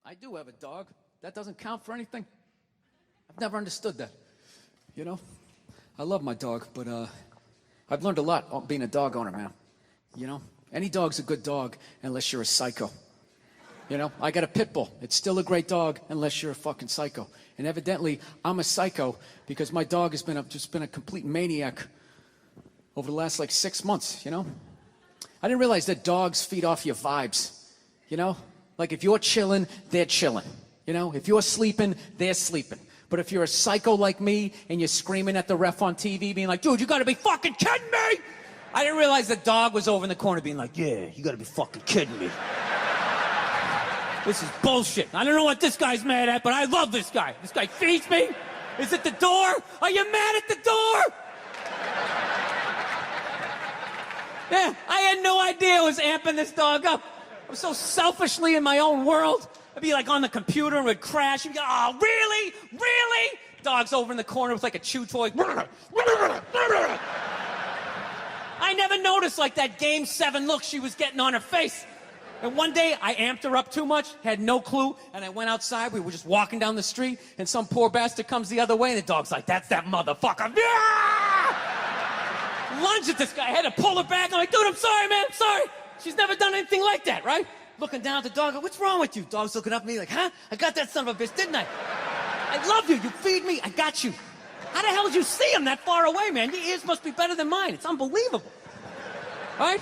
I do have a dog. That doesn't count for anything. I've never understood that. You know? I love my dog, but I've learned a lot being a dog owner, man. You know? Any dog's a good dog unless you're a psycho. You know? I got a Pitbull. It's still a great dog unless you're a fucking psycho. And evidently, I'm a psycho because my dog has just been a complete maniac over the last, 6 months, you know? I didn't realize that dogs feed off your vibes, you know? Like, if you're chilling, they're chilling. You know? If you're sleeping, they're sleeping. But if you're a psycho like me and you're screaming at the ref on TV being like, dude, you gotta be fucking kidding me! I didn't realize the dog was over in the corner being like, yeah, you gotta be fucking kidding me. This is bullshit. I don't know what this guy's mad at, but I love this guy. This guy feeds me. Is it the door? Are you mad at the door? Yeah, I had no idea I was amping this dog up. I was so selfishly in my own world. I'd be like on the computer and would crash. You'd be like, oh, really? Really? Dog's over in the corner with like a chew toy. I never noticed like that Game 7 look she was getting on her face. And one day I amped her up too much, had no clue, and I went outside. We were just walking down the street, and some poor bastard comes the other way, and the dog's like, that's that motherfucker. Yeah! Lunged at this guy. I had to pull her back. I'm like, dude, I'm sorry, man. I'm sorry. She's never done anything like that, right? Looking down at the dog, what's wrong with you? Dog's looking up at me like, huh? I got that son of a bitch, didn't I? I love you. You feed me. I got you. How the hell did you see him that far away, man? Your ears must be better than mine. It's unbelievable. Right?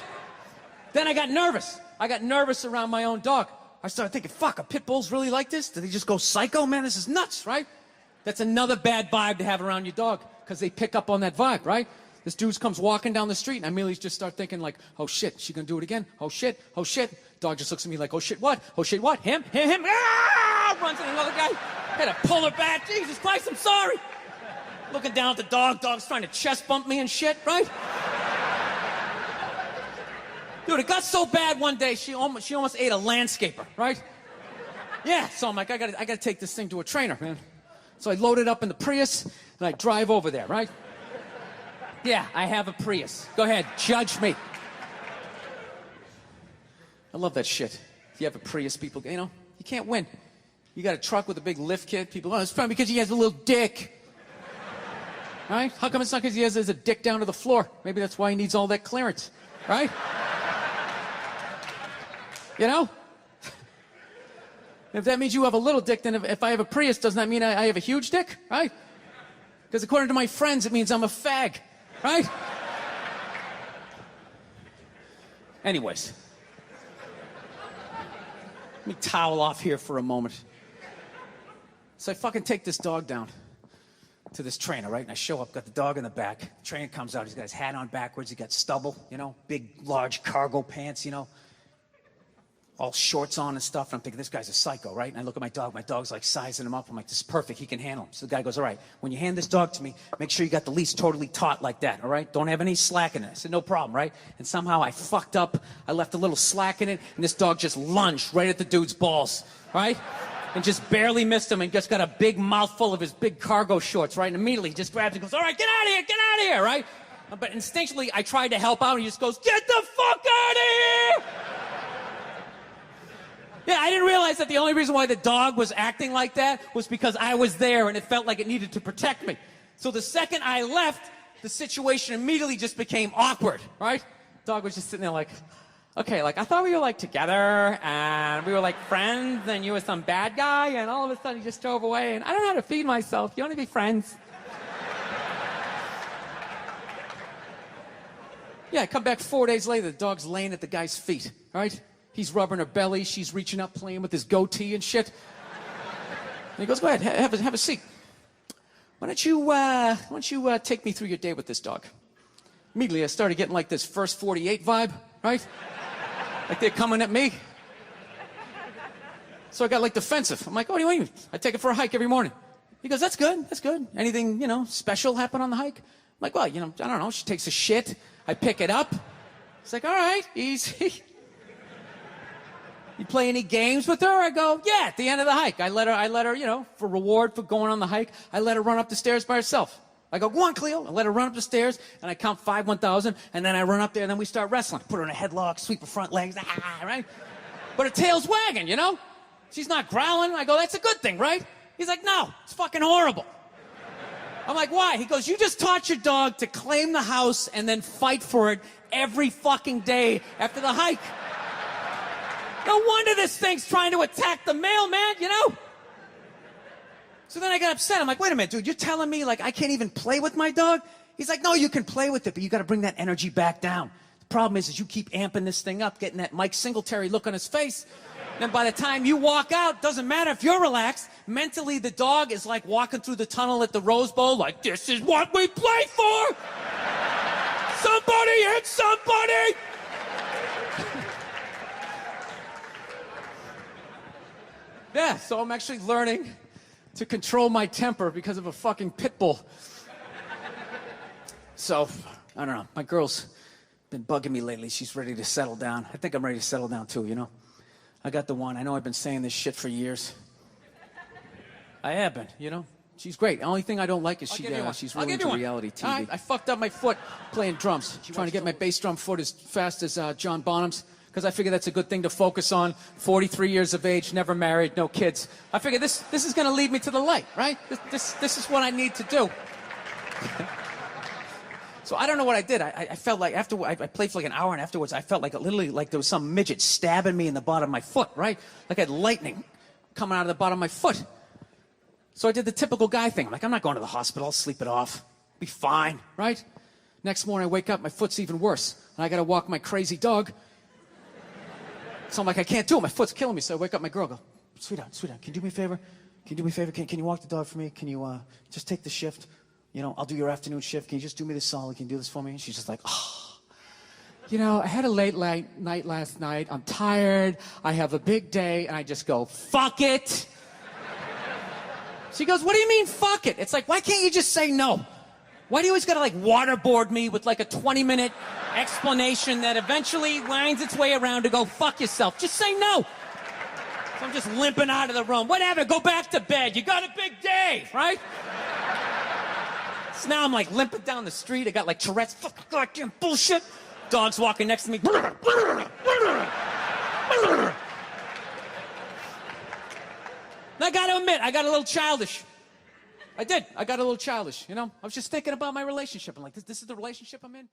Then I got nervous. I got nervous around my own dog. I started thinking, fuck, are pit bulls really like this? Do they just go psycho? Man, this is nuts, right? That's another bad vibe to have around your dog because they pick up on that vibe, right? This dude comes walking down the street and I immediately just start thinking like, oh shit, she gonna do it again? Oh shit, oh shit. Dog just looks at me like, oh shit, what? Oh shit, what? Him? Ah! Runs at another guy. Had to pull her back. Jesus Christ, I'm sorry. Looking down at the dog. Dog's trying to chest bump me and shit, right? Dude, it got so bad one day, she almost ate a landscaper, right? Yeah, so I'm like, I gotta take this thing to a trainer, man. So I load it up in the Prius, and I drive over there, right? Yeah, I have a Prius. Go ahead, judge me. I love that shit. If you have a Prius, people, you know, you can't win. You got a truck with a big lift kit, people, oh, it's probably because he has a little dick. Right? How come it's not because he has a dick down to the floor? Maybe that's why he needs all that clearance, right? You know? If that means you have a little dick, then if I have a Prius, doesn't that mean I have a huge dick? Right? Because according to my friends, it means I'm a fag. Right? Anyways. Let me towel off here for a moment. So I fucking take this dog down to this trainer, right? And I show up, got the dog in the back. The trainer comes out, he's got his hat on backwards, he got stubble, you know, big, large cargo pants, you know, all shorts on and stuff. And I'm thinking, this guy's a psycho, right? And I look at my dog's like sizing him up. I'm like, this is perfect, he can handle him. So the guy goes, all right, when you hand this dog to me, make sure you got the leash totally taut like that, all right? Don't have any slack in it. I said, no problem, right? And somehow I fucked up, I left a little slack in it, and this dog just lunged right at the dude's balls, right? And just barely missed him and just got a big mouthful of his big cargo shorts, right? And immediately he just grabs it and goes, all right, get out of here, right? But instinctually, I tried to help out and he just goes, get the fuck out of here! Yeah, I didn't realize that the only reason why the dog was acting like that was because I was there and it felt like it needed to protect me. So the second I left, the situation immediately just became awkward, right? Dog was just sitting there like, okay, like I thought we were like together and we were like friends and you were some bad guy and all of a sudden you just drove away and I don't know how to feed myself. You want to be friends? Yeah, I come back 4 days later, the dog's laying at the guy's feet, right? He's rubbing her belly, she's reaching up, playing with his goatee and shit. And he goes, go ahead, have a seat. Why don't you take me through your day with this dog? Immediately I started getting like this First 48 vibe, right? Like they're coming at me. So I got like defensive. I'm like, oh, what do you mean? I take it for a hike every morning. He goes, that's good. Anything, you know, special happen on the hike? I'm like, well, you know, I don't know. She takes a shit. I pick it up. It's like, all right, easy. You play any games with her? I go, yeah, at the end of the hike. I let her, you know, for reward for going on the hike, I let her run up the stairs by herself. I go, go on, Cleo. I let her run up the stairs, and I count 5, 1,000, and then I run up there, and then we start wrestling. Put her in a headlock, sweep her front legs, right? But her tail's wagging, you know? She's not growling. I go, that's a good thing, right? He's like, no, it's fucking horrible. I'm like, why? He goes, you just taught your dog to claim the house and then fight for it every fucking day after the hike. No wonder this thing's trying to attack the mailman, you know? So then I got upset. I'm like, wait a minute, dude, you're telling me like I can't even play with my dog? He's like, no, you can play with it, but you got to bring that energy back down. The problem is you keep amping this thing up, getting that Mike Singletary look on his face. Then by the time you walk out, doesn't matter if you're relaxed, mentally the dog is like walking through the tunnel at the Rose Bowl like, this is what we play for! Somebody hit somebody! Yeah, so I'm actually learning to control my temper because of a fucking Pitbull. So, I don't know, my girl's been bugging me lately. She's ready to settle down. I think I'm ready to settle down too, you know? I got the one. I know I've been saying this shit for years. I have been, you know? She's great. The only thing I don't like is she's really into reality TV. I fucked up my foot playing drums, trying to get my bass drum foot as fast as John Bonham's, because I figure that's a good thing to focus on. 43 years of age, never married, no kids. I figure this is going to lead me to the light, right? This is what I need to do. So I don't know what I did. I felt like after I played for like an hour, and afterwards I felt like literally like there was some midget stabbing me in the bottom of my foot, right? Like I had lightning coming out of the bottom of my foot. So I did the typical guy thing. I'm like, I'm not going to the hospital. I'll sleep it off. Be fine, right? Next morning I wake up, my foot's even worse. And I got to walk my crazy dog. So I'm like, I can't do it. My foot's killing me. So I wake up my girl, go, sweetheart, can you do me a favor? Can you do me a favor? Can you walk the dog for me? Can you just take the shift? You know, I'll do your afternoon shift. Can you just do me this solid? Can you do this for me? And she's just like, oh. You know, I had a late night last night. I'm tired. I have a big day. And I just go, fuck it. She goes, what do you mean, fuck it? It's like, why can't you just say no? Why do you always gotta like waterboard me with like a 20-minute explanation that eventually winds its way around to go, fuck yourself? Just say no. So I'm just limping out of the room. Whatever, go back to bed. You got a big day, right? So now I'm like limping down the street. I got like Tourette's, fucking goddamn bullshit. Dog's walking next to me. And I gotta admit, I got a little childish. I did. I got a little childish, you know? I was just thinking about my relationship. I'm like, this is the relationship I'm in?